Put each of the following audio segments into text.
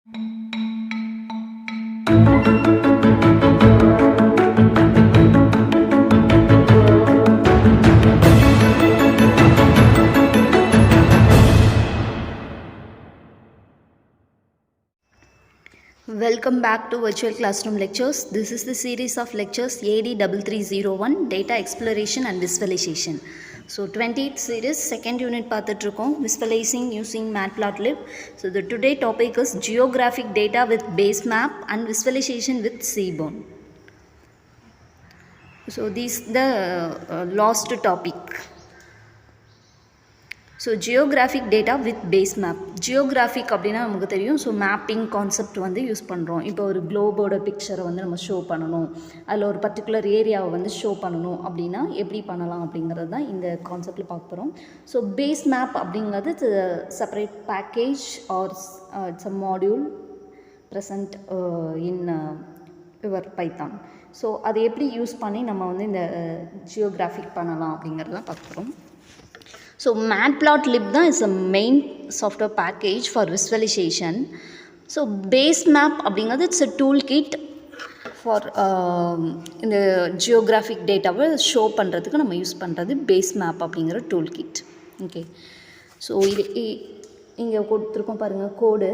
Welcome back to Virtual Classroom Lectures. This is the series of lectures AD3301 Data Exploration and Visualization. So 20th series, second unit பார்த்துட்ருக்கோம், Visualizing using Matplotlib. So the today topic is Geographic Data with Basemap and Visualization with Seaborn. So this is the last topic. So geographic data with base map. Geographic அப்படின்னா நமக்கு தெரியும். So mapping concept வந்து use பண்ணுறோம். இப்போ ஒரு குளோபோட பிக்சரை வந்து நம்ம ஷோ பண்ணணும், அதில் ஒரு பர்டிகுலர் ஏரியாவை வந்து ஷோ பண்ணணும் அப்படின்னா எப்படி பண்ணலாம் அப்படிங்கிறது தான் இந்த கான்செப்டில் பார்க்க போகிறோம். ஸோ பேஸ் மேப் அப்படிங்கிறது separate package or it's a module present in your python. So அதை எப்படி யூஸ் பண்ணி நம்ம வந்து இந்த ஜியோகிராஃபிக் பண்ணலாம் அப்படிங்கிறதான் பார்க்க போகிறோம். So Matplotlib is a main software package for visualization. So Basemap அப்படிங்கிறது it's a toolkit for இந்த geographic dataவை ஷோ பண்ணுறதுக்கு நம்ம யூஸ் பண்ணுறது Basemap அப்படிங்கிற toolkit. ஓகே, ஸோ இது இங்கே கொடுத்துருக்கோம் பாருங்கள் கோடு.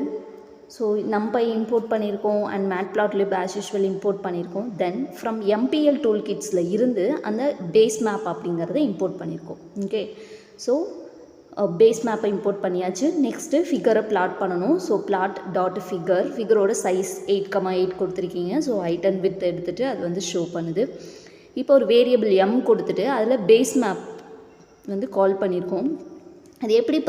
ஸோ நம்பை இம்போர்ட் பண்ணியிருக்கோம் and Matplotlib as usual import பண்ணியிருக்கோம். தென் ஃப்ரம் MPL டூல்கிட்ஸில் இருந்து அந்த Basemap அப்படிங்கிறத இம்போர்ட் பண்ணியிருக்கோம். ஓகே, ஸோ பேஸ் மேப்பை இம்போர்ட் பண்ணியாச்சு. நெக்ஸ்ட்டு ஃபிகரை பிளாட் பண்ணணும். ஸோ பிளாட் டாட் ஃபிகரோட சைஸ் 8,8 கொடுத்துருக்கீங்க. ஸோ ஹைட் அண்ட் வித் எடுத்துகிட்டு அது வந்து ஷோ பண்ணுது. இப்போ ஒரு வேரியபிள் M கொடுத்துட்டு அதில் பேஸ் மேப் வந்து கால் பண்ணியிருக்கோம். அது எப்படி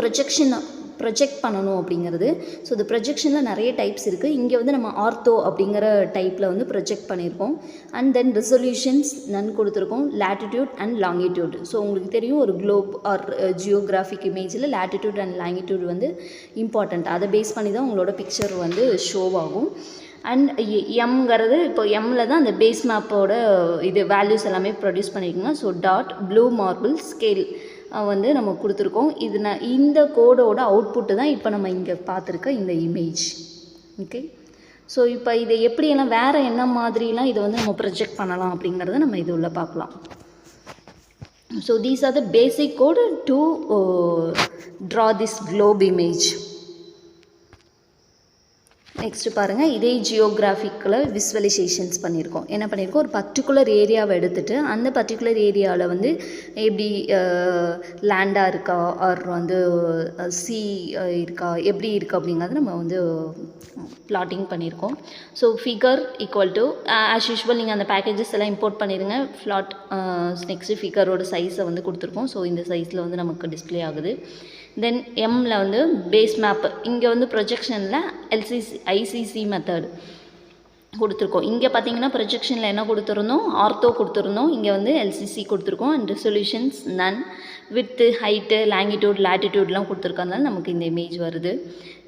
ப்ரொஜெக்ட் பண்ணணும் அப்படிங்கிறது. ஸோ இந்த ப்ரொஜெக்ஷனில் நிறைய டைப்ஸ் இருக்குது. இங்கே வந்து நம்ம ஆர்த்தோ அப்படிங்கிற டைப்பில் வந்து ப்ரொஜெக்ட் பண்ணியிருக்கோம். அண்ட் தென் ரெசல்யூஷன்ஸ் நன் கொடுத்துருக்கோம், லேட்டிடியூட் அண்ட் லாங்கிடியூட். ஸோ உங்களுக்கு தெரியும் ஒரு குளோப் ஆர் ஜியோகிராஃபிக் இமேஜில் லேட்டிடியூட் அண்ட் லாங்கிடியூட் வந்து இம்பார்ட்டண்ட். அதை பேஸ் பண்ணி தான் உங்களோட பிக்சர் வந்து ஷோ ஆகும். அண்ட் எம்ங்கிறது இப்போ எம்மில் தான் அந்த பேஸ் மேப்போட இது வேல்யூஸ் எல்லாமே ப்ரொடியூஸ் பண்ணியிருக்கோங்க. So dot blue marble scale வந்து நம்ம கொடுத்துருக்கோம். இது இந்த கோடோட அவுட்புட்டு தான் இப்போ நம்ம இங்கே பார்த்துருக்க இந்த இமேஜ். ஓகே, ஸோ இப்போ இதை எப்படியெல்லாம் வேறு என்ன மாதிரிலாம் இதை வந்து நம்ம ப்ரொஜெக்ட் பண்ணலாம் அப்படிங்கிறத நம்ம இது உள்ள பார்க்கலாம். So these are the basic code to draw this globe image. Next பாருங்கள், இதே ஜியோகிராஃபிக்கில் விசுவலைசேஷன்ஸ் பண்ணியிருக்கோம். என்ன பண்ணியிருக்கோம், ஒரு பர்டிகுலர் ஏரியாவை எடுத்துகிட்டு அந்த பர்டிகுலர் ஏரியாவில் வந்து எப்படி லேண்டாக இருக்கா ஆர் வந்து சி இருக்கா எப்படி இருக்குது அப்படிங்கிறத நம்ம வந்து பிளாட்டிங் பண்ணியிருக்கோம். So figure equal to as usual நீங்கள் அந்த பேக்கேஜஸ் எல்லாம் இம்போர்ட் பண்ணிடுங்க. ஃப்ளாட் நெக்ஸ்ட்டு ஃபிகரோட சைஸை வந்து கொடுத்துருக்கோம். ஸோ இந்த சைஸில் வந்து நமக்கு டிஸ்பிளே ஆகுது. தென் எம்மில் வந்து பேஸ் மேப்பு, இங்கே வந்து ப்ரொஜெக்ஷனில் ஐசிசி மெத்தட் கொடுத்துருக்கோம். இங்கே பார்த்தீங்கன்னா ப்ரொஜெக்ஷனில் என்ன கொடுத்துருந்தோம், ஆர்த்தோ கொடுத்துருந்தோம். இங்கே வந்து எல்சிசி கொடுத்துருக்கோம். And resolutions none, width height longitude லேட்டிடியூட்லாம் கொடுத்துருக்கறதுனால நமக்கு இந்த இமேஜ் வருது.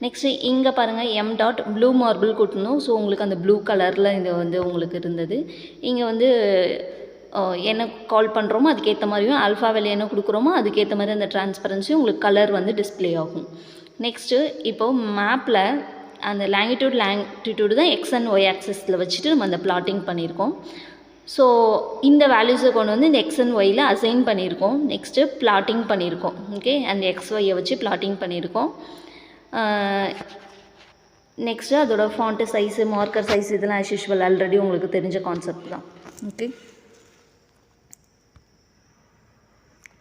நெக்ஸ்ட்டு இங்கே பாருங்கள் எம் டாட் ப்ளூ மார்பிள் கொடுத்துருந்தோம். ஸோ உங்களுக்கு அந்த ப்ளூ கலரில் இது வந்து உங்களுக்கு இருந்தது. இங்கே வந்து என்ன கால் பண்ணுறோமோ அதுக்கேற்ற மாதிரியும் ஆல்ஃபா வேல்யூ என்ன கொடுக்குறோமோ அதுக்கேற்ற மாதிரி அந்த டிரான்ஸ்பரன்சி உங்களுக்கு கலர் வந்து டிஸ்பிளே ஆகும். நெக்ஸ்ட்டு இப்போது மேப்பில் அந்த லாங்கிடியூடு தான் எக்ஸ் அண்ட் ஒய் ஆக்சஸில் வச்சுட்டு நம்ம அந்த பிளாட்டிங் பண்ணியிருக்கோம். ஸோ இந்த வேல்யூஸை கொண்டு வந்து இந்த எக்ஸ் அண்ட் ஒயில் அசைன் பண்ணியிருக்கோம். நெக்ஸ்ட்டு பிளாட்டிங் பண்ணியிருக்கோம். ஓகே, அந்த எக்ஸ் ஒய்யை வச்சு பிளாட்டிங் பண்ணியிருக்கோம். நெக்ஸ்ட்டு அதோட ஃபாண்ட்டு சைஸு மார்க்கர் சைஸ் இதெல்லாம் ஆஸ் யூஷுவல் ஆல்ரெடி உங்களுக்கு தெரிஞ்ச கான்செப்ட் தான். ஓகே,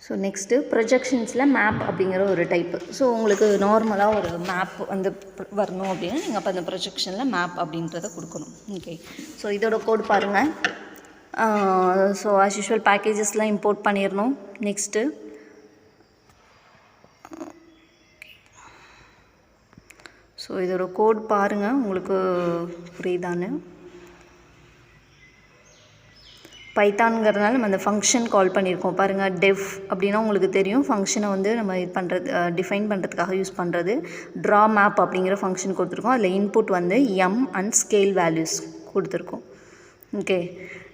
ஸோ நெக்ஸ்ட்டு ப்ரொஜெக்ஷன்ஸில் மேப் அப்படிங்கிற ஒரு டைப்பு. ஸோ உங்களுக்கு நார்மலாக ஒரு மேப் வந்து வரணும் அப்படின்னா நீங்கள் அப்போ அந்த ப்ரொஜெக்ஷனில் மேப் அப்படின்றத கொடுக்கணும். ஓகே, ஸோ இதோட கோட் பாருங்கள். ஸோ ஆஸ் யூஷுவல் பேக்கேஜஸ்லாம் இம்போர்ட் பண்ணிடணும். நெக்ஸ்ட்டு ஸோ இதோட கோட் பாருங்கள் உங்களுக்கு புரியுதான்னு. பைத்தான்ங்கிறதுனால நம்ம அந்த ஃபங்க்ஷன் கால் பண்ணியிருக்கோம் பாருங்கள். டெஃப் அப்படின்னா உங்களுக்கு தெரியும் ஃபங்க்ஷனை வந்து நம்ம இது பண்ணுறது டிஃபைன் பண்ணுறதுக்காக யூஸ் பண்ணுறது. ட்ரா மேப் அப்படிங்கிற ஃபங்க்ஷன் கொடுத்துருக்கோம். அதில் இன்புட் வந்து எம் அண்ட் ஸ்கேல் வேல்யூஸ் கொடுத்துருக்கோம். ஓகே,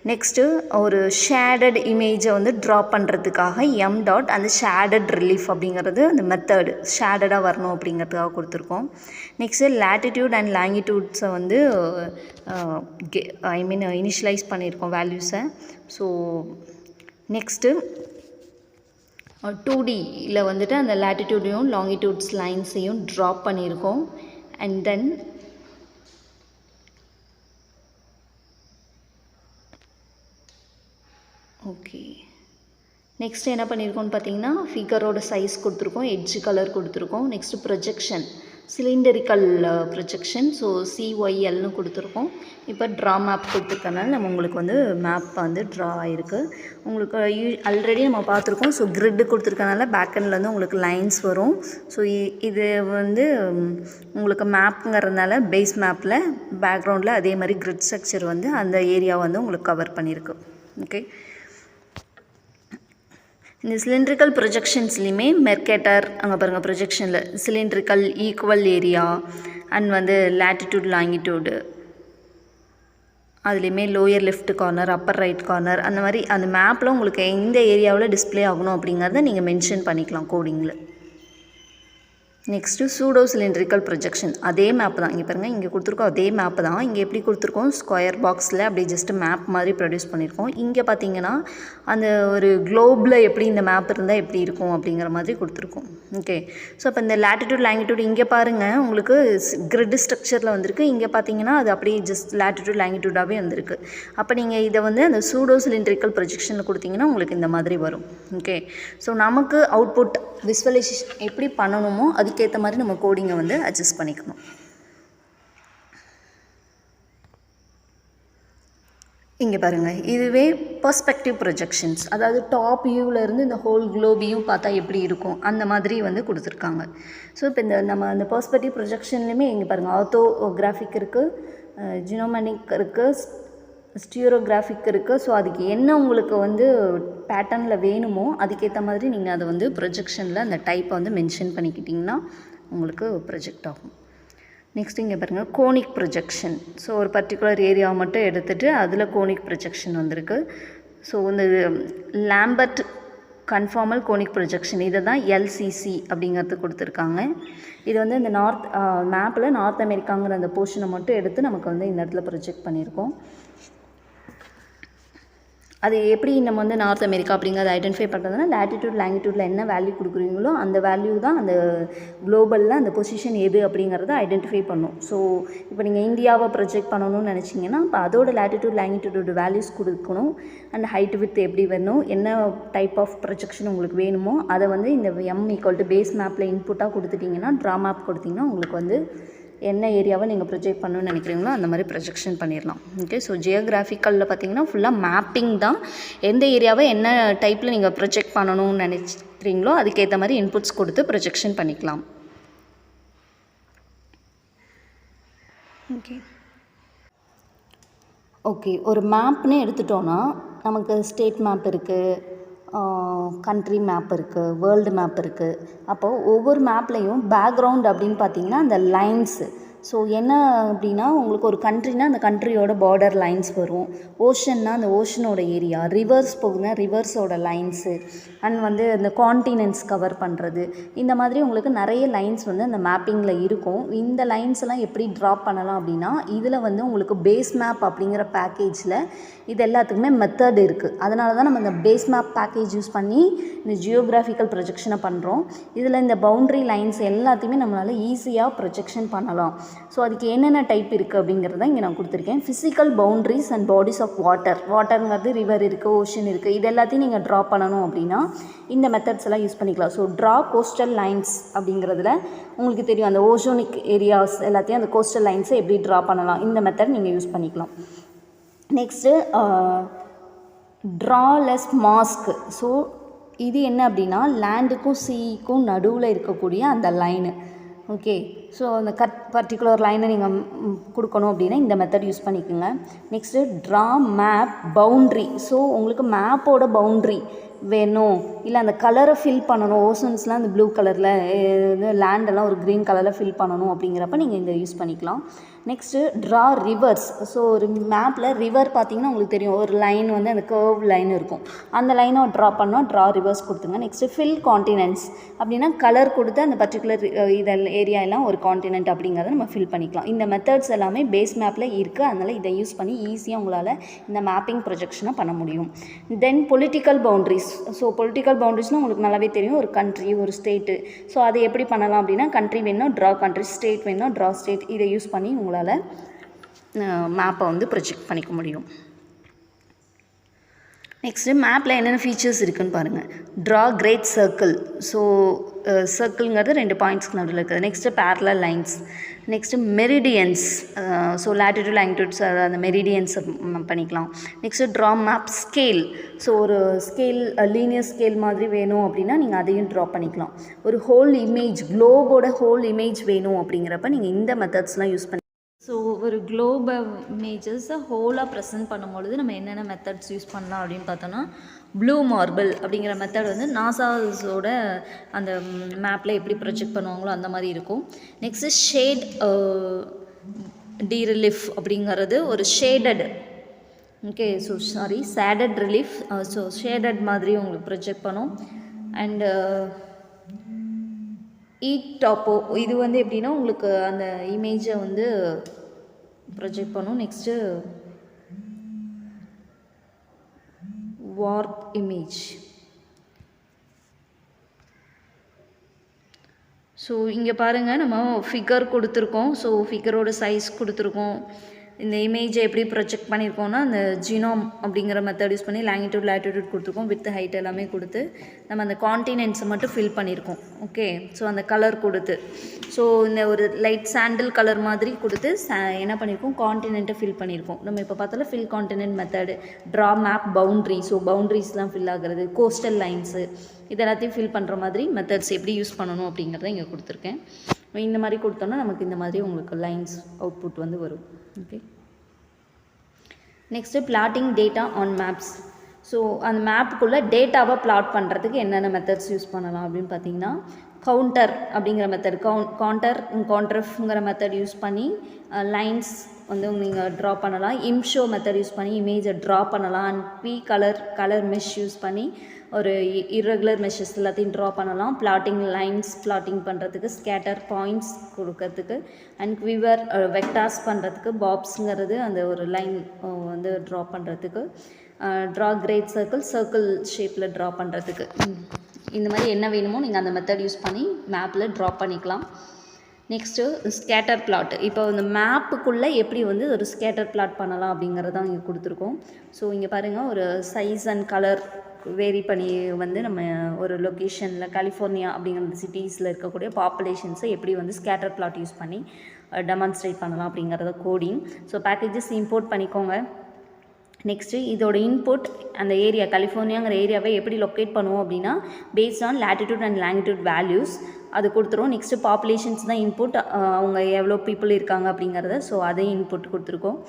நெக்ஸ்ட்டு ஒரு ஷேடட் இமேஜை வந்து ட்ரா பண்ணுறதுக்காக எம் டாட் அந்த ஷேடட் ரிலீஃப் அப்படிங்கிறது அந்த மெத்தடு ஷேடடாக வரணும் அப்படிங்கிறதுக்காக கொடுத்துருக்கோம். நெக்ஸ்ட்டு லேட்டிடியூட் அண்ட் லாங்கிடியூட்ஸை வந்து இனிஷியலைஸ் பண்ணியிருக்கோம் வேல்யூஸை. ஸோ நெக்ஸ்ட்டு 2Dயில் வந்துட்டு அந்த லேட்டிடியூடையும் லாங்கிடியூட்ஸ் லைன்ஸையும் ட்ரா பண்ணியிருக்கோம். அண்ட் தென் ஓகே, நெக்ஸ்ட்டு என்ன பண்ணியிருக்கோம்னு பார்த்தீங்கன்னா ஃபிகரோட சைஸ் கொடுத்துருக்கோம், எட்ஜ் கலர் கொடுத்துருக்கோம். Next projection cylindrical projection, so CYLனு கொடுத்துருக்கோம். இப்போ ட்ரா மேப் கொடுத்துருக்கனால நம்ம உங்களுக்கு வந்து மேப் வந்து ட்ரா ஆகிருக்கு. உங்களுக்கு ஆல்ரெடி நம்ம பார்த்துருக்கோம். ஸோ கிரிட்டு கொடுத்துருக்கனால பேக்கெண்டில் வந்து உங்களுக்கு லைன்ஸ் வரும். ஸோ இது வந்து உங்களுக்கு மேப்புங்கிறதுனால பேஸ் மேப்பில் பேக்ரவுண்டில் அதே மாதிரி கிரிட் ஸ்ட்ரக்சர் வந்து அந்த ஏரியா வந்து உங்களுக்கு கவர் பண்ணியிருக்கு. ஓகே, இந்த சிலிண்ட்ரிக்கல் ப்ரொஜெக்ஷன்ஸ்லேயுமே மெர்கேட்டர் அங்கே பாருங்கள் ப்ரொஜெக்ஷனில் சிலிண்ட்ரிக்கல் ஈக்குவல் ஏரியா அண்ட் வந்து லேட்டிடியூட் லாங்கிடியூடு அதுலேயுமே lower left corner Appar right corner அந்த மாதிரி அந்த மேப்பில் உங்களுக்கு எந்த ஏரியாவில் டிஸ்பிளே ஆகணும் அப்படிங்கிறத நீங்கள் மென்ஷன் பண்ணிக்கலாம் கோடிங்கில். நெக்ஸ்ட்டு சூடோ சிலிண்ட்ரிக்கல் ப்ரொஜெக்ஷன் அதே மேப் தான். இங்கே பாருங்கள் இங்கே கொடுத்துருக்கோம் அதே மேப் தான். இங்கே எப்படி கொடுத்துருக்கோம் ஸ்கொயர் பாக்ஸில் அப்படியே ஜஸ்ட்டு மேப் மாதிரி ப்ரொடியூஸ் பண்ணியிருக்கோம். இங்கே பார்த்தீங்கன்னா அந்த ஒரு குளோபில் எப்படி இந்த மேப் இருந்தால் எப்படி இருக்கும் அப்படிங்கிற மாதிரி கொடுத்துருக்கோம். ஓகே, ஸோ அப்போ இந்த லேட்டிடியூட் லாங்கிடியூட் இங்கே பாருங்கள் உங்களுக்கு கிரிட் ஸ்ட்ரக்சரில் வந்திருக்கு. இங்கே பார்த்தீங்கன்னா அது அப்படியே ஜஸ்ட் லேட்டிடியூட் லாங்கிடியூடாகவே வந்திருக்கு. அப்போ நீங்கள் இதை வந்து அந்த சூடோ சிலிண்ட்ரிக்கல் ப்ரொஜெக்ஷனில் கொடுத்தீங்கன்னா உங்களுக்கு இந்த மாதிரி வரும். ஓகே, ஸோ நமக்கு அவுட்புட் விஸ்வலைசேஷன் எப்படி பண்ணணுமோ அதுக்கேற்ற மாதிரி நம்ம கோடிங்கை வந்து அட்ஜஸ்ட் பண்ணிக்கணும். இங்கே பாருங்கள் இதுவே பர்ஸ்பெக்டிவ் ப்ரொஜெக்ஷன்ஸ், அதாவது டாப் வியூவிலேருந்து இந்த ஹோல் குளோபியும் பார்த்தா எப்படி இருக்கும் அந்த மாதிரி வந்து கொடுத்துருக்காங்க. ஸோ இப்போ இந்த நம்ம அந்த பர்ஸ்பெக்டிவ் ப்ரொஜெக்ஷன்லேயுமே இங்கே பாருங்கள் ஆர்த்தோகிராஃபிக் இருக்குது, ஜினோமெனிக் இருக்குது, ஸ்டியோரோகிராஃபிக் இருக்குது. ஸோ அதுக்கு என்ன உங்களுக்கு வந்து பேட்டர்னில் வேணுமோ அதுக்கேற்ற மாதிரி நீங்கள் அதை வந்து ப்ரொஜெக்ஷனில் அந்த டைப்பை வந்து மென்ஷன் பண்ணிக்கிட்டிங்கன்னா உங்களுக்கு ப்ரொஜெக்ட் ஆகும். நெக்ஸ்ட் இங்கே பாருங்கள் கோனிக் ப்ரொஜெக்ஷன். ஸோ ஒரு பர்டிகுலர் ஏரியாவை மட்டும் எடுத்துகிட்டு அதில் கோனிக் ப்ரொஜெக்ஷன் வந்திருக்கு. ஸோ இந்த லாம்பர்ட் கன்ஃபார்மல் கோனிக் ப்ரொஜெக்ஷன் இதை தான் LCC அப்படிங்கிறது கொடுத்துருக்காங்க. இது வந்து இந்த மேப்பில் நார்த் அமெரிக்காங்கிற அந்த போர்ஷனை மட்டும் எடுத்து நமக்கு வந்து இந்த இடத்துல ப்ரொஜெக்ட் பண்ணியிருக்கோம். அது எப்படி நம்ம வந்து நார்த் அமெரிக்கா அப்படிங்கிறத ஐடென்டிஃபை பண்ணுறதுனா லேட்டிடியூட் லாங்கிடியூடில் என்ன வேல்யூ கொடுக்குறீங்களோ அந்த வேல்யூ தான் அந்த குளோபலில் அந்த பொசிஷன் எது அப்படிங்கிறத ஐடென்டிஃபை பண்ணும். ஸோ இப்போ நீங்கள் இந்தியாவை ப்ரொஜெக்ட் பண்ணணும்னு நினச்சிங்கன்னா இப்போ அதோட லேட்டிடியூட் லாங்கிடியூடோட வேல்யூஸ் கொடுக்கணும். அண்ட் ஹைட் வித் எப்படி வேணும், என்ன டைப் ஆஃப் ப்ரொஜெக்ஷன் உங்களுக்கு வேணுமோ அதை வந்து இந்த M = பேஸ் மேப்பில் இன்புட்டாக கொடுத்துட்டிங்கன்னா ட்ரா மேப் கொடுத்திங்கன்னா உங்களுக்கு வந்து என்ன ஏரியாவை நீங்கள் ப்ரொஜெக்ட் பண்ணணும்னு நினைக்கிறீங்களோ அந்த மாதிரி ப்ரொஜெக்ஷன் பண்ணிடலாம். ஓகே, ஸோ ஜியோகிராஃபிக்கலில் பார்த்தீங்கன்னா ஃபுல்லாக மேப்பிங் தான். எந்த ஏரியாவை என்ன டைப்பில் நீங்கள் ப்ரொஜெக்ட் பண்ணணும்னு நினைக்கிறீங்களோ அதுக்கேற்ற மாதிரி இன்புட்ஸ் கொடுத்து ப்ரொஜெக்ஷன் பண்ணிக்கலாம். ஓகே, ஒரு மேப்னு எடுத்துட்டோன்னா நமக்கு ஸ்டேட் மேப் இருக்குது, கண்ட்ரி மேப் இருக்குது, வேர்ல்டு மேப் இருக்குது. அப்போது ஒவ்வொரு மேப்லேயும் பேக்ரவுண்ட் அப்படின்னு பார்த்தீங்கன்னா அந்த லைன்ஸு. ஸோ என்ன அப்படின்னா உங்களுக்கு ஒரு கண்ட்ரினா அந்த கண்ட்ரியோட பார்டர் லைன்ஸ் வரும், ஓஷன்னா அந்த ஓஷனோட ஏரியா, ரிவர்ஸ் போகுதுன்னா ரிவர்ஸோட லைன்ஸு, அண்ட் வந்து இந்த கான்டினென்ட்ஸ் கவர் பண்ணுறது, இந்த மாதிரி உங்களுக்கு நிறைய லைன்ஸ் வந்து அந்த மேப்பிங்கில் இருக்கும். இந்த லைன்ஸ் எல்லாம் எப்படி ட்ரா பண்ணலாம் அப்படின்னா இதில் வந்து உங்களுக்கு பேஸ் மேப் அப்படிங்கிற பேக்கேஜில் இது எல்லாத்துக்குமே மெத்தட் இருக்குது. அதனால தான் நம்ம இந்த பேஸ் மேப் பேக்கேஜ் யூஸ் பண்ணி இந்த ஜியோகிராஃபிக்கல் ப்ரொஜெக்ஷனை பண்ணுறோம். இதில் இந்த பவுண்ட்ரி லைன்ஸ் எல்லாத்தையுமே நம்மளால் ஈஸியாக ப்ரொஜெக்ஷன் பண்ணலாம். ஸோ அதுக்கு என்னென்ன டைப் இருக்குது அப்படிங்கிறத இங்கே நான் கொடுத்துருக்கேன். Physical boundaries and bodies of வாட்டருங்கிறது ரிவர் இருக்குது, ஓஷன் இருக்குது, இது எல்லாத்தையும் நீங்கள் ட்ரா பண்ணணும் அப்படின்னா இந்த மெத்தட்ஸ் எல்லாம் யூஸ் பண்ணிக்கலாம். ஸோ ட்ரா கோஸ்டல் லைன்ஸ் அப்படிங்கிறதுல உங்களுக்கு தெரியும் அந்த ஓஷோனிக் ஏரியாஸ் எல்லாத்தையும் அந்த கோஸ்டல் லைன்ஸை எப்படி ட்ரா பண்ணலாம், இந்த மெத்தட் நீங்கள் யூஸ் பண்ணிக்கலாம். Next ட்ராலெஸ் mask. ஸோ இது என்ன அப்படின்னா லேண்டுக்கும் சீக்கும் நடுவில் இருக்கக்கூடிய அந்த லைனு. ஓகே, ஸோ அந்த பர்டிகுலர் லைனை நீங்கள் கொடுக்கணும் அப்படின்னா இந்த மெத்தட் யூஸ் பண்ணிக்கோங்க. Next draw map boundary. So உங்களுக்கு மேப்போட பவுண்ட்ரி வேணும், இல்லை அந்த கலரை ஃபில் பண்ணணும், ஓசன்ஸ்லாம் அந்த ப்ளூ கலரில், லேண்டெல்லாம் ஒரு க்ரீன் கலரில் ஃபில் பண்ணணும் அப்படிங்கிறப்ப நீங்கள் இந்த யூஸ் பண்ணிக்கலாம். Next draw reverse. ஸோ ஒரு மேப்பில் ரிவர் பார்த்திங்கன்னா உங்களுக்கு தெரியும், ஒரு லைன் வந்து அந்த கர்வ் லைன் இருக்கும், அந்த லைனை ட்ரா பண்ணால் ட்ரா ரிவர்ஸ் கொடுத்துங்க. நெக்ஸ்ட்டு ஃபில் காண்டினென்ட்ஸ் அப்படின்னா கலர் கொடுத்து அந்த பர்டிகுலர் ஏரியா எல்லாம் ஒரு காண்டினென்ட் அப்படிங்கிறத நம்ம ஃபில் பண்ணிக்கலாம். இந்த மெத்தட்ஸ் எல்லாமே பேஸ் மேப்பில் இருக்குது, அதனால் இதை யூஸ் பண்ணி ஈஸியாக உங்களால் இந்த மேப்பிங் ப்ரொஜெக்ஷனை பண்ண முடியும். தென் பொலிட்டிக்கல் பவுண்ட்ரிஸ். ஸோ பொலிட்டிக்கல் பவுண்ட்ரிஸ்னால் உங்களுக்கு நல்லாவே தெரியும், ஒரு கண்ட்ரி ஒரு ஸ்டேட்டு. ஸோ அதை எப்படி பண்ணலாம் அப்படின்னா கண்ட்ரி வேணும் ட்ரா கண்ட்ரி, ஸ்டேட் வேணும் ட்ரா ஸ்டேட். இதை யூஸ் பண்ணி உங்களால் மேப்பை வந்து ப்ரொஜெக்ட் பண்ணிக்க முடியும். நெக்ஸ்ட்டு மேப்பில் என்னென்ன ஃபீச்சர்ஸ் இருக்குதுன்னு பாருங்கள். Draw great circle. ஸோ சர்க்கிள்ங்கிறது 2 பாயிண்ட்ஸ்க்கு நடுவில் இருக்குது. Next parallel lines. Next meridians. So latitude longitudes அந்த மெரிடியன்ஸை பண்ணிக்கலாம். Next draw map scale. So ஒரு ஸ்கேல் லீனியர் ஸ்கேல் மாதிரி வேணும் அப்படின்னா நீங்கள் அதையும் ட்ரா பண்ணிக்கலாம். ஒரு ஹோல் இமேஜ், குளோபோட ஹோல் இமேஜ் வேணும் அப்படிங்கிறப்ப நீங்கள் இந்த மெத்தட்ஸ்லாம் யூஸ் பண்ணி. ஸோ ஒரு குளோப இமேஜஸை ஹோலாக ப்ரெசென்ட் பண்ணும்பொழுது நம்ம என்னென்ன மெத்தட்ஸ் யூஸ் பண்ணலாம் அப்படின்னு பார்த்தோன்னா, ப்ளூ மார்பிள் அப்படிங்கிற மெத்தட் வந்து நாசாஸோட அந்த மேப்பில் எப்படி ப்ரொஜெக்ட் பண்ணுவாங்களோ அந்த மாதிரி இருக்கும். நெக்ஸ்ட்டு ஷேட் டீரிலிஃப் அப்படிங்கிறது ஒரு shaded, okay so shaded relief. So shaded மாதிரி உங்களுக்கு ப்ரொஜெக்ட் பண்ணும். அண்டு டாப்போ இது வந்து எப்படின்னா உங்களுக்கு அந்த இமேஜை வந்து ப்ரொஜெக்ட் பண்ணும். Next warp image. ஸோ இங்கே பாருங்கள், நம்ம ஃபிகர் கொடுத்துருக்கோம். ஸோ ஃபிகரோட சைஸ் கொடுத்துருக்கோம். இந்த இமேஜை எப்படி ப்ரொஜெக்ட் பண்ணியிருக்கோன்னா அந்த ஜினோம் அப்படிங்கிற மெத்தட் யூஸ் பண்ணி லாங்கிடியூட் லேட்டிடியூட் கொடுத்துருக்கோம், வித் ஹைட் எல்லாமே கொடுத்து நம்ம அந்த காண்டினென்ட்ஸை மட்டும் ஃபில் பண்ணியிருக்கோம். ஓகே, ஸோ அந்த கலர் கொடுத்து, ஸோ இந்த ஒரு லைட் சாண்டில் கலர் மாதிரி கொடுத்து என்ன பண்ணியிருக்கோம், காண்டினென்ட்டை ஃபில் பண்ணியிருக்கோம். நம்ம இப்போ பார்த்தாலும் fill continent method, draw map boundary. So பவுண்ட்ரிஸ்லாம் ஃபில் ஆகிறது, கோஸ்டல் லைன்ஸு, இது எல்லாத்தையும் ஃபில் பண்ணுற மாதிரி மெத்தட்ஸ் எப்படி யூஸ் பண்ணணும் அப்படிங்கிறத இங்கே கொடுத்துருக்கேன். இந்த மாதிரி கொடுத்தோன்னா நமக்கு இந்த மாதிரி உங்களுக்கு லைன்ஸ் அவுட்புட் வந்து வரும். Okay, next plotting data on maps. So அந்த மேப்புக்குள்ளே டேட்டாவை பிளாட் பண்ணுறதுக்கு என்னென்ன மெத்தட்ஸ் யூஸ் பண்ணலாம் அப்படின்னு பார்த்தீங்கன்னா, கவுண்டர் அப்படிங்கிற மெத்தட், கவுண்டர்ங்கிற மெத்தட் யூஸ் பண்ணி லைன்ஸ் வந்து நீங்கள் ட்ரா பண்ணலாம். இம்ஷோ மெத்தட் யூஸ் பண்ணி இமேஜை ட்ரா பண்ணலாம். அண்ட் கலர் மெஷ் யூஸ் பண்ணி ஒரு இர்ரெகுலர் மெஷஸ் எல்லாத்தையும் ட்ரா பண்ணலாம். பிளாட்டிங் லைன்ஸ் பிளாட்டிங் பண்ணுறதுக்கு, ஸ்கேட்டர் பாயிண்ட்ஸ் கொடுக்கறதுக்கு, அண்ட் குவிவர் வெக்டார்ஸ் பண்ணுறதுக்கு, பாப்ஸுங்கிறது அந்த ஒரு லைன் வந்து ட்ரா பண்ணுறதுக்கு, ட்ரா கிரேட் சர்க்கிள் ஷேப்பில் ட்ரா பண்ணுறதுக்கு. இந்த மாதிரி என்ன வேணுமோ நீங்கள் அந்த மெத்தட் யூஸ் பண்ணி மேப்பில் ட்ரா பண்ணிக்கலாம். Next scatter plot. இப்போ இந்த மேப்புக்குள்ளே எப்படி வந்து ஒரு ஸ்கேட்டர் பிளாட் பண்ணலாம் அப்படிங்கிறதான் இங்கே கொடுத்துருக்கோம். ஸோ இங்கே பாருங்கள், ஒரு சைஸ் அண்ட் கலர் வேரி பண்ணி வந்து நம்ம ஒரு லொக்கேஷனில் கலிஃபோர்னியா அப்படிங்கிற சிட்டிஸில் இருக்கக்கூடிய பாப்புலேஷன்ஸை எப்படி வந்து ஸ்கேட்டர் பிளாட் யூஸ் பண்ணி டெமான்ஸ்ட்ரேட் பண்ணலாம் அப்படிங்கிறத கோடிங். ஸோ பேக்கேஜஸ் இம்போர்ட் பண்ணிக்கோங்க. நெக்ஸ்ட்டு இதோட இன்புட் அந்த ஏரியா கலிஃபோர்னியாங்கிற ஏரியாவை எப்படி லொக்கேட் பண்ணுவோம் அப்படின்னா, based on latitude and longitude values அது கொடுத்துருவோம். நெக்ஸ்ட்டு பாப்புலேஷன்ஸ் தான் இன்புட், அவங்க எவ்வளோ பீப்புள் இருக்காங்க அப்படிங்கிறத. ஸோ அதையும் இன்புட் கொடுத்துருக்கோம்.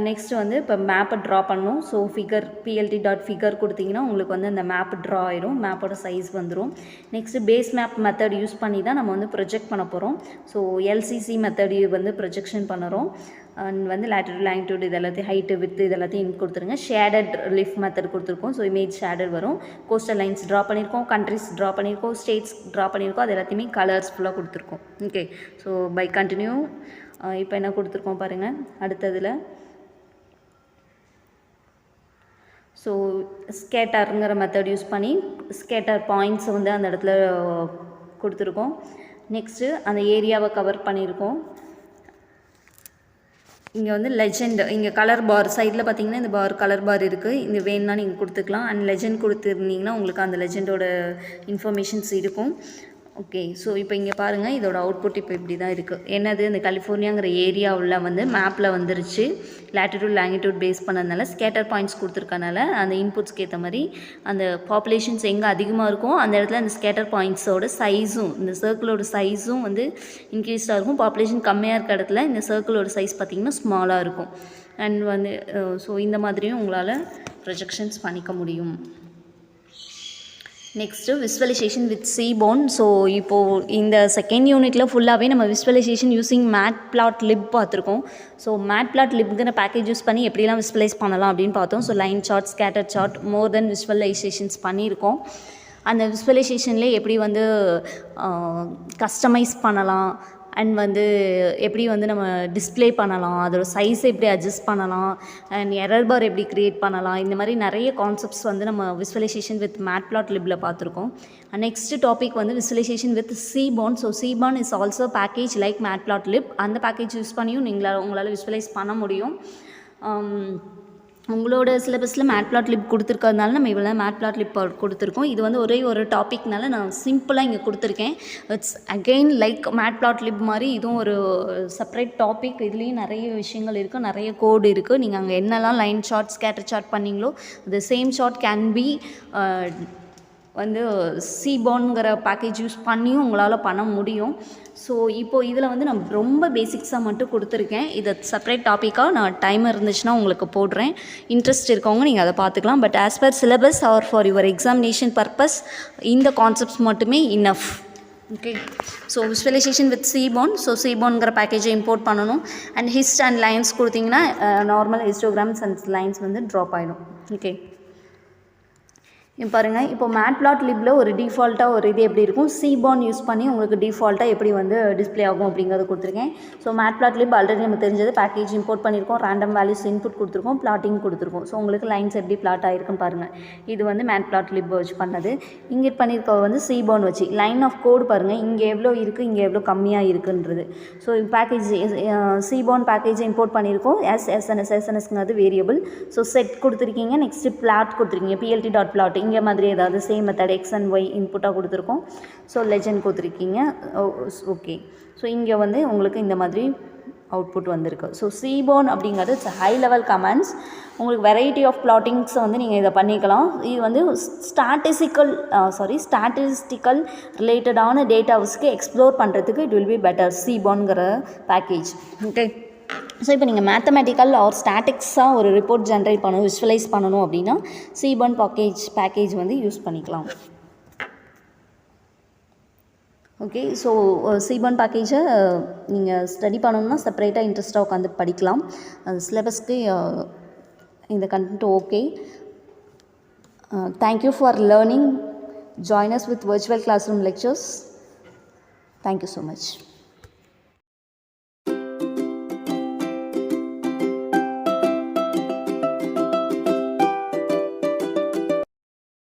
நெக்ஸ்ட்டு வந்து இப்போ மேப்பை ட்ரா பண்ணணும். ஸோ plt.figure கொடுத்தீங்கன்னா உங்களுக்கு வந்து அந்த மேப் ட்ரா ஆயிடும், மேப்போட சைஸ் வந்துடும். Next base map method use பண்ணி தான் நம்ம வந்து ப்ரொஜெக்ட் பண்ண போகிறோம். ஸோ எல்சிசி மெத்தட் வந்து ப்ரொஜெக்ஷன் பண்ணுறோம். அண்ட் வந்து லேட்டிடியூட் லாங்கிடியூட் இது எல்லாத்தையும் ஹைட்டு வித்து இது எல்லாத்தையும் கொடுத்துருங்க. ஷேடட் ரிலீஃப் மெத்தட் கொடுத்துருக்கோம். ஸோ இமேஜ் ஷேடட் வரும். கோஸ்டல் லைன்ஸ் ட்ரா பண்ணியிருக்கோம், கண்ட்ரிஸ் ட்ரா பண்ணியிருக்கோம், ஸ்டேட்ஸ் ட்ரா பண்ணியிருக்கோம், அது எல்லாத்தையுமே கலர்ஸ் ஃபுல்லாக கொடுத்துருக்கோம். ஓகே, ஸோ பை கண்டினியூ இப்போ என்ன கொடுத்துருக்கோம் பாருங்கள் அடுத்ததில். ஸோ ஸ்கேட்டருங்கிற மெத்தட் யூஸ் பண்ணி ஸ்கேட்டர் பாயிண்ட்ஸை வந்து அந்த இடத்துல கொடுத்துருக்கோம். நெக்ஸ்ட்டு அந்த ஏரியாவை கவர் பண்ணியிருக்கோம். இங்கே வந்து லெஜெண்ட், இங்கே கலர் பார் சைடில் பார்த்தீங்கன்னா இந்த கலர் பார் இருக்குது, இங்கே வேணும்னா நீங்கள் கொடுத்துக்கலாம். அண்ட் லெஜெண்ட் கொடுத்துருந்தீங்கன்னா உங்களுக்கு அந்த லெஜெண்டோட இன்ஃபர்மேஷன்ஸ் இருக்கும். ஓகே, ஸோ இப்போ இங்கே பாருங்கள், இதோட அவுட்புட் இப்போ இப்படி தான் இருக்குது. என்னது, இந்த கலிஃபோர்னியாங்கிற ஏரியாவில் வந்து மேப்பில் வந்துருச்சு. லேட்டிடியூட் லாங்கிடியூட் பேஸ் பண்ணதுனால ஸ்கேட்டர் பாயிண்ட்ஸ் கொடுத்துருக்கனால அந்த இன்புட்ஸ்க்கு ஏற்ற மாதிரி அந்த பாப்புலேஷன்ஸ் எங்கே அதிகமாக இருக்கும் அந்த இடத்துல அந்த ஸ்கேட்டர் பாயிண்ட்ஸோட சைஸும் இந்த சர்க்கிளோட சைஸும் வந்து இன்க்ரீஸாக இருக்கும். பாப்புலேஷன் கம்மியாக இருக்க இடத்துல இந்த சர்க்கிளோட சைஸ் பார்த்திங்கன்னா ஸ்மாலாக இருக்கும். அண்ட் வந்து ஸோ இந்த மாதிரியும் உங்களால் ப்ரொஜெக்ஷன்ஸ் பண்ணிக்க முடியும். Next visualisation with Seaborn. So இப்போது இந்த செகண்ட் யூனிட்டில் ஃபுல்லாகவே நம்ம விஸ்வலைசேஷன் யூஸிங் Matplotlib பார்த்துருக்கோம். ஸோ Matplotlibங்கிற பேக்கேஜ் யூஸ் பண்ணி எப்படிலாம் விஸ்வலைஸ் பண்ணலாம் அப்படின்னு பார்த்தோம். So line chart, scatter chart, more than visualisations பண்ணியிருக்கோம். அந்த விஸ்வலைசேஷன்லேயே எப்படி வந்து கஸ்டமைஸ் பண்ணலாம் அண்ட் வந்து எப்படி வந்து நம்ம டிஸ்பிளே பண்ணலாம், அதோட சைஸை எப்படி அட்ஜஸ்ட் பண்ணலாம், அண்ட் எரர் பார் எப்படி க்ரியேட் பண்ணலாம், இந்த மாதிரி நிறைய கான்செப்ட்ஸ் வந்து நம்ம விஸ்வலைசேஷன் வித் Matplotlibல பார்த்துருக்கோம். நெக்ஸ்ட் டாபிக் வந்து visualisation with Seaborn. So Seaborn is also package like Matplotlib. அந்த பேக்கேஜ் யூஸ் பண்ணியும் உங்களால் விஸ்வலைஸ் பண்ண முடியும். உங்களோட சிலபஸில் Matplotlib கொடுத்துருக்கிறதுனால நம்ம இவ்வளோ Matplotlib கொடுத்துருக்கோம். இது வந்து ஒரே ஒரு டாபிக்னால நான் சிம்பிளாக இங்கே கொடுத்துருக்கேன். இட்ஸ் அகெயின் லைக் Matplotlib மாதிரி இதுவும் ஒரு செப்பரேட் டாபிக். இதுலேயும் நிறைய விஷயங்கள் இருக்குது, நிறைய கோடு இருக்குது. நீங்கள் அங்கே என்னெல்லாம் லைன் சார்ட், ஸ்கேட்டர் சார்ட் பண்ணிங்களோ the same chart can be வந்து Seabornங்கிற பேக்கேஜ் யூஸ் பண்ணியும் உங்களால் பண்ண முடியும். ஸோ இப்போது இதில் வந்து நான் ரொம்ப பேசிக்ஸாக மட்டும் கொடுத்துருக்கேன். இதை செப்பரேட் டாப்பிக்காக நான் டைம் இருந்துச்சுன்னா உங்களுக்கு போடுறேன். இன்ட்ரெஸ்ட் இருக்கவங்க நீங்கள் அதை பார்த்துக்கலாம். But as per syllabus or for your examination purpose இந்த கான்செப்ட்ஸ் மட்டுமே enough. Okay. So visualisation with Seaborn. So Seabornங்கிற பேக்கேஜை இம்போர்ட் பண்ணணும். அண்ட் ஹிஸ்ட் அண்ட் லைன்ஸ் கொடுத்தீங்கன்னா நார்மல் ஹிஸ்டோகிராம்ஸ் அண்ட் லைன்ஸ் வந்து ட்ராப் ஆகிடும். ஓகே. பாருங்கள், இப்போ Matplotlibல ஒரு டிஃபால்ட்டாக ஒரு இது எப்படி இருக்கும், Seaborn யூஸ் பண்ணி உங்களுக்கு டிஃபால்ட்டாக எப்படி வந்து டிஸ்பிளே ஆகும் அப்படிங்கிறத கொடுத்துருக்கேன். ஸோ Matplotlib ஆல்ரெடி நம்ம தெரிஞ்சது, பேக்கேஜ் இம்போர்ட் பண்ணியிருக்கோம், ரேண்டம் வேல்யூஸ் இன்புட் கொடுத்துருக்கோம், பிளாட்டிங் கொடுத்துருக்கோம். ஸோ உங்களுக்கு லைன்ஸ் எப்படி பிளாட் ஆகிருக்குன்னு பாருங்கள். இது வந்து Matplotlib வச்சு பண்ணது. இங்கே பண்ணியிருக்க வந்து Seaborn வச்சு லைன் ஆஃப் கோடு பாருங்கள், இங்கே எவ்வளோ இருக்குது, இங்கே எவ்வளோ கம்மியாக இருக்குன்றது. ஸோ பேக்கேஜ் Seaborn பேக்கேஜை இம்போர்ட் பண்ணியிருக்கோம். எஸ்என்எஸ்ங்கிறது வேரியபிள். ஸோ செட் கொடுத்துருக்கீங்க. நெக்ஸ்ட்டு பிளாட் கொடுத்துருக்கீங்க, plt.plot. இங்கே மாதிரி ஏதாவது same method X and Y இன்புட்டாக கொடுத்துருக்கோம். ஸோ லெஜெண்ட் கொடுத்துருக்கீங்க. ஓகே. ஸோ இங்கே வந்து உங்களுக்கு இந்த மாதிரி அவுட்புட் வந்திருக்கு. ஸோ Seaborn அப்படிங்கிறது இட்ஸ் ஹை லெவல் கமெண்ட்ஸ். உங்களுக்கு வெரைட்டி ஆஃப் பிளாட்டிங்ஸை வந்து நீங்கள் இதை பண்ணிக்கலாம். இது வந்து ஸ்டாட்டிஸ்டிக்கல் ரிலேட்டடான டேட்டாவுஸ்க்கு எக்ஸ்ப்ளோர் பண்ணுறதுக்கு இட் வில் பி பெட்டர் Seabornங்கிற பேக்கேஜ். ஓகே. ஸோ இப்போ நீங்கள் மேத்தமெட்டிக்கல் ஆர் ஸ்டாட்டிக்ஸாக ஒரு ரிப்போர்ட் ஜென்ரேட் பண்ணணும், விஸ்வலைஸ் பண்ணணும் அப்படின்னா Seaborn பேக்கேஜ் வந்து யூஸ் பண்ணிக்கலாம். ஓகே. ஸோ Seaborn பேக்கேஜை நீங்கள் ஸ்டடி பண்ணணும்னா செப்பரேட்டாக இன்ட்ரெஸ்ட்டாக உட்காந்து படிக்கலாம். சிலபஸ்க்கு இந்த content okay. Thank you for learning. Join us with virtual classroom lectures. Thank you so much.